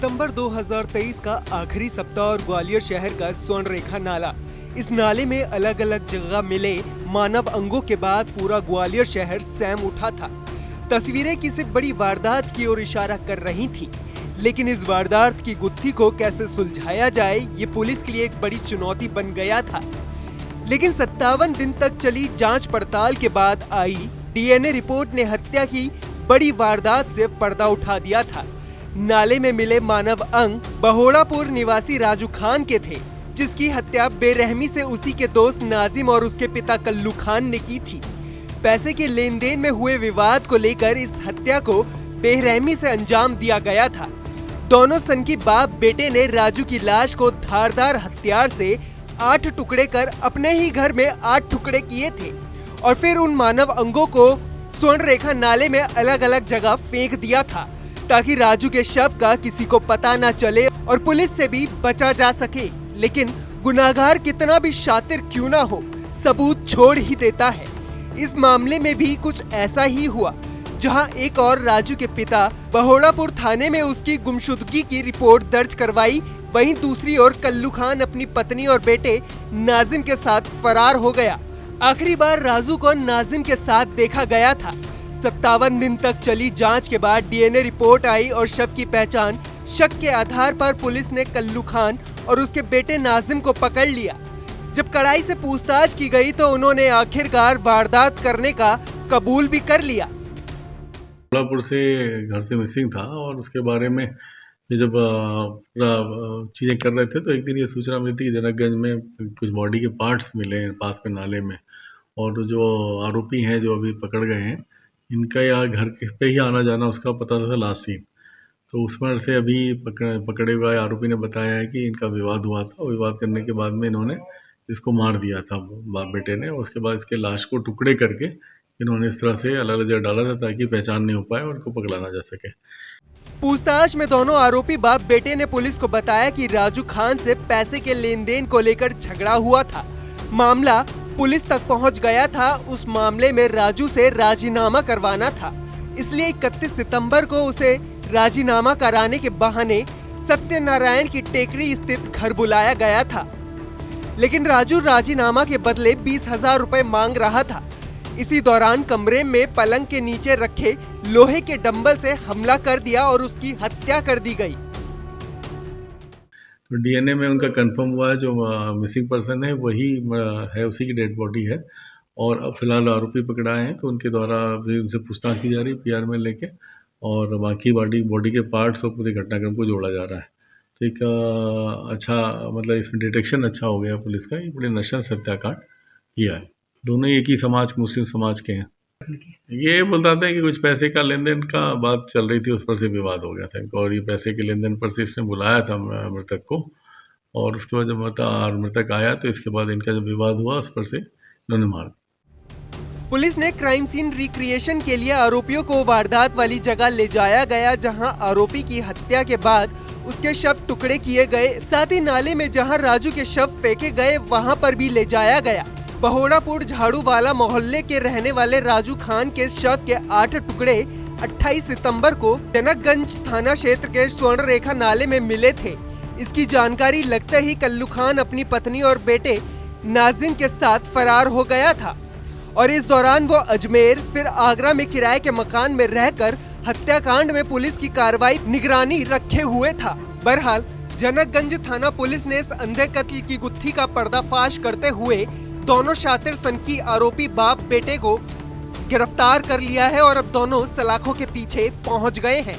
सितंबर 2023 का आखिरी सप्ताह और ग्वालियर शहर का स्वर्ण रेखा नाला। इस नाले में अलग अलग जगह मिले मानव अंगों के बाद पूरा ग्वालियर शहर सैम उठा था। तस्वीरें किसी बड़ी वारदात की ओर इशारा कर रही थी, लेकिन इस वारदात की गुत्थी को कैसे सुलझाया जाए ये पुलिस के लिए एक बड़ी चुनौती बन गया था। लेकिन 57 दिन तक चली जांच पड़ताल के बाद आई डीएनए रिपोर्ट ने हत्या की बड़ी वारदात से पर्दा उठा दिया था। नाले में मिले मानव अंग बहोड़ापुर निवासी राजू खान के थे, जिसकी हत्या बेरहमी से उसी के दोस्त नाजिम और उसके पिता कल्लू खान ने की थी। पैसे के लेन देन में हुए विवाद को लेकर इस हत्या को बेरहमी से अंजाम दिया गया था। दोनों सन की बाप बेटे ने राजू की लाश को धारदार हथियार से 8 टुकड़े कर अपने ही घर में 8 टुकड़े किए थे और फिर उन मानव अंगों को स्वर्ण रेखा नाले में अलग अलग जगह फेंक दिया था, ताकि राजू के शव का किसी को पता न चले और पुलिस से भी बचा जा सके। लेकिन गुनाहगार कितना भी शातिर क्यों ना हो, सबूत छोड़ ही देता है। इस मामले में भी कुछ ऐसा ही हुआ, जहां एक और राजू के पिता बहोड़ापुर थाने में उसकी गुमशुदगी की रिपोर्ट दर्ज करवाई, वहीं दूसरी ओर कल्लू खान अपनी पत्नी और बेटे नाजिम के साथ फरार हो गया। आखिरी बार राजू को नाजिम के साथ देखा गया था। 57 दिन तक चली जांच के बाद डीएनए रिपोर्ट आई और शव की पहचान शक के आधार पर पुलिस ने कल्लू खान और उसके बेटे नाजिम को पकड़ लिया। जब कड़ाई से पूछताछ की गई तो उन्होंने आखिरकार वारदात करने का कबूल भी कर लिया। बहोड़ापुर से घर से मिसिंग था और उसके बारे में जब पूरा चीज़ें कर रहे थे तो एक दिन ये सूचना मिली थी कि जनकगंज में कुछ बॉडी के पार्ट्स मिले हैं पास में नाले में, और जो आरोपी हैं जो अभी पकड़ गए हैं इनका यहाँ घर पे ही आना जाना उसका पता था लास्ट सीन। तो उसमें से अभी पकड़े हुए आरोपी ने बताया है कि इनका विवाद हुआ था और विवाद करने के बाद में इन्होंने इसको मार दिया था बाप बेटे ने। उसके बाद इसके लाश को टुकड़े करके इन्होंने इस तरह से अलग अलग जगह डाला था ताकि पहचान नहीं हो पाए और उनको पकड़ा ना जा सके। पूछताछ में दोनों आरोपी बाप बेटे ने पुलिस को बताया कि राजू खान से पैसे के लेन देन को लेकर झगड़ा हुआ था। मामला पुलिस तक पहुंच गया था। उस मामले में राजू से राजीनामा करवाना था, इसलिए 31 सितंबर को उसे राजीनामा कराने के बहाने सत्यनारायण की टेकरी स्थित घर बुलाया गया था। लेकिन राजू राजीनामा के बदले 20,000 रुपए मांग रहा था। इसी दौरान कमरे में पलंग के नीचे रखे लोहे के डंबल से हमला कर दिया और उसकी हत्या कर दी गई। तो डीएनए में उनका कंफर्म हुआ है जो मिसिंग पर्सन है वही है, उसी की डेड बॉडी है। और अब फिलहाल आरोपी पकड़ाए हैं तो उनके द्वारा भी उनसे पूछताछ की जा रही है पीआर में लेके, और बाकी बॉडी के पार्ट्स और पूरे घटनाक्रम को जोड़ा जा रहा है। तो एक अच्छा मतलब इसमें डिटेक्शन अच्छा हो गया पुलिस का। ये बड़े नशा हत्याकांड किया है। दोनों एक ही समाज मुस्लिम समाज के हैं। ये बताते हैं कि कुछ पैसे का लेन देन का बात चल रही थी, उस पर से विवाद हो गया था और ये पैसे के लेन देन पर से इसने बुलाया था मृतक को, और उसके बाद जब मृतक आया तो इसके बाद इनका जब विवाद हुआ उस पर से इन्होंने मार। पुलिस ने क्राइम सीन रिक्रिएशन के लिए आरोपियों को वारदात वाली जगह ले जाया गया, जहां आरोपी की हत्या के बाद उसके शव टुकड़े किए गए। साथ ही नाले में जहां राजू के शव फेंके गए वहां पर भी ले जाया गया। बहोड़ापुर झाड़ू वाला मोहल्ले के रहने वाले राजू खान के शव के 8 टुकड़े 28 सितंबर को जनकगंज थाना क्षेत्र के स्वर्ण रेखा नाले में मिले थे। इसकी जानकारी लगते ही कल्लू खान अपनी पत्नी और बेटे नाजिम के साथ फरार हो गया था और इस दौरान वो अजमेर फिर आगरा में किराए के मकान में रहकर हत्याकांड में पुलिस की कार्रवाई निगरानी रखे हुए था। बहरहाल जनकगंज थाना पुलिस ने इस अंधे कत्ल की गुत्थी का पर्दाफाश करते हुए दोनों शातिर सनकी आरोपी बाप बेटे को गिरफ्तार कर लिया है और अब दोनों सलाखों के पीछे पहुंच गए हैं।